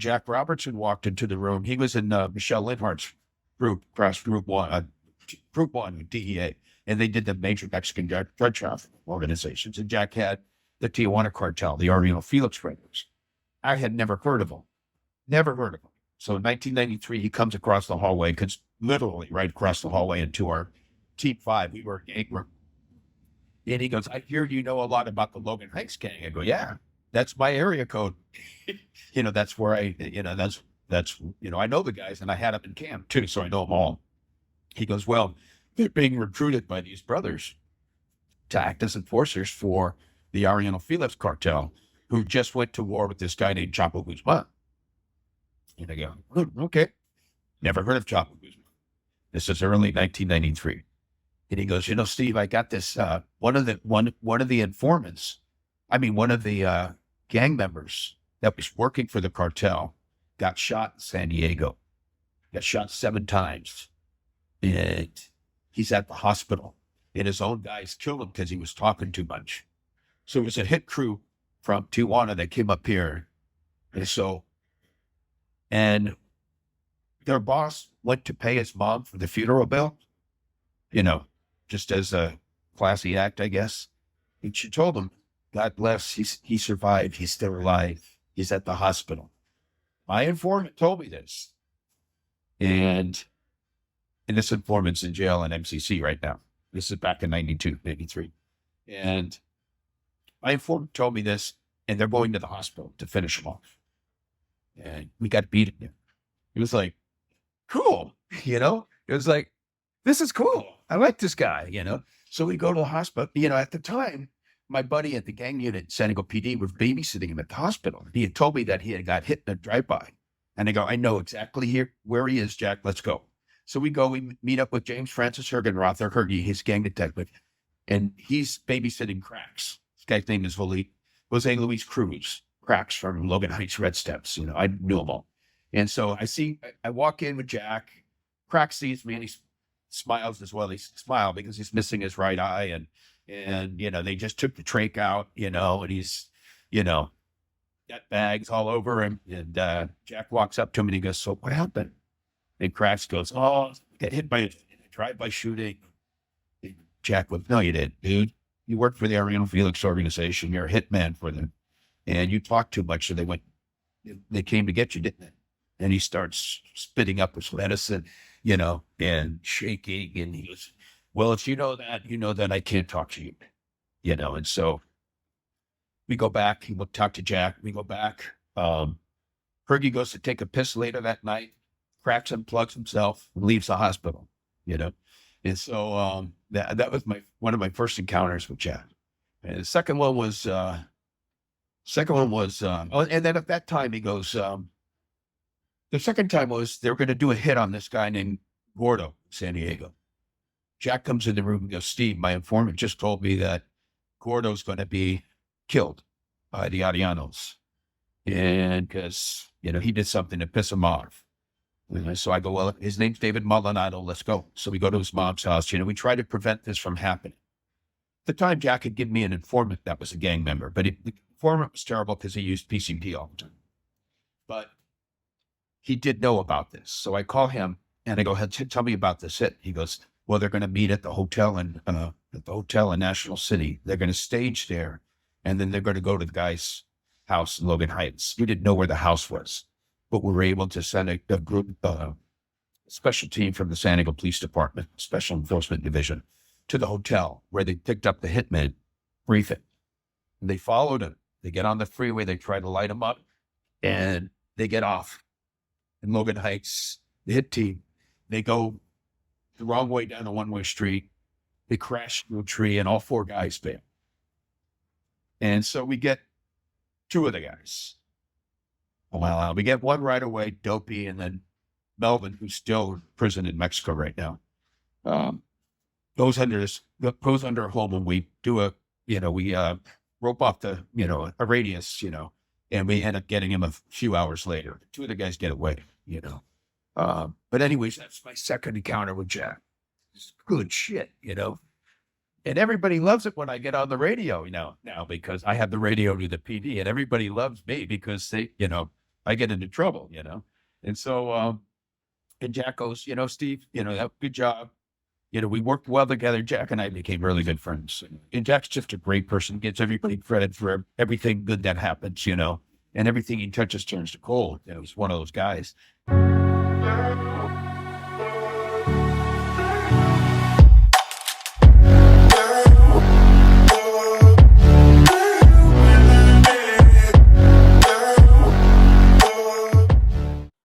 Jack Robertson walked into the room. He was in Michelle Linhart's group, cross group one, DEA, and they did the major Mexican drug trafficking organizations. And Jack had the Tijuana cartel, the Arellano-Felix brothers. I had never heard of them, never heard of them. So in 1993, he comes across the hallway, because literally right across the hallway into our Team 5, we were a gang group. And he goes, I hear you know a lot about the Logan Heights gang. I go, yeah, that's my area code. That's where I know the guys, and I had them in camp too, so I know them all. He goes, well, they're being recruited by these brothers to act as enforcers for the Arellano-Felix cartel, who just went to war with this guy named Chapo Guzman. And I go, okay. Never heard of Chapo Guzman. This is early 1993. And he goes, Steve, I got this, one of the informants, one of the gang members that was working for the cartel got shot in San Diego, got shot 7 times. And he's at the hospital, and his own guys killed him because he was talking too much. So it was a hit crew from Tijuana that came up here. And their boss went to pay his mom for the funeral bill, just as a classy act, I guess. And she told him, God bless, he survived. He's still alive. He's at the hospital. My informant told me this. And this informant's in jail in MCC right now. This is back in 92, 93. And my informant told me this, and they're going to the hospital to finish him off. And we got beaten there. It was like, cool, It was like, this is cool. I like this guy, So we go to the hospital. At the time, my buddy at the gang unit, San Diego PD, was babysitting him at the hospital. He had told me that he had got hit in a drive-by. And I go, I know exactly where he is, Jack. Let's go. So we meet up with James Francis Hergenrother, Hergie, his gang detective, and he's babysitting Cracks. This guy's name is Jose Luis Cruz, Cracks from Logan Heights Red Steps. I knew them all. And so I walk in with Jack. Cracks sees me and he smiles as well. He smiles because he's missing his right eye. And they just took the trach out, and he's, got bags all over him. And Jack walks up to him and he goes, so what happened? And Cracks goes, oh, got hit by a drive-by shooting. And Jack goes, no, you didn't, dude. You work for the Arellano-Felix organization. You're a hitman for them. And you talk too much, so they came to get you, didn't they? And he starts spitting up his medicine, and shaking. And he goes, well, if you know that I can't talk to you, And so we go back. He will talk to Jack. We go back. Fergie goes to take a piss later that night. Cracks unplugs himself and leaves the hospital, And so that was one of my first encounters with Jack. And the second one was, and then at that time he goes, the second time was they were going to do a hit on this guy named Gordo in San Diego. Jack comes in the room and goes, Steve, my informant just told me that Gordo's going to be killed by the Arellanos. And because, he did something to piss him off. So I go, well, his name's David Maldonado. Let's go. So we go to his mom's house. We try to prevent this from happening. At the time, Jack had given me an informant that was a gang member, but the informant was terrible because he used PCP all the time. But he did know about this. So I call him and I go, tell me about this hit. He goes, well, they're going to meet at the hotel in National City. They're going to stage there, and then they're going to go to the guy's house in Logan Heights. We didn't know where the house was, but we were able to send a group, special team from the San Diego Police Department, Special Enforcement Division, to the hotel where they picked up the hitman, brief it. And they followed him. They get on the freeway. They try to light him up, and they get off. In Logan Heights, the hit team, they go the wrong way down a one-way street. They crash into a tree, and all 4 guys fail. And so we get 2 of the guys. Well, we get one right away, Dopey, and then Melvin, who's still in prison in Mexico right now, goes under a home, and we do we rope off a radius, and we end up getting him a few hours later. 2 of the guys get away, But anyways, that's my second encounter with Jack. It's good shit, And everybody loves it when I get on the radio, now because I have the radio to the PD, and everybody loves me because they, I get into trouble, And so, and Jack goes, Steve, good job. We worked well together. Jack and I became really good friends. And Jack's just a great person, gets everybody credit for everything good that happens, and everything he touches turns to gold. He's one of those guys.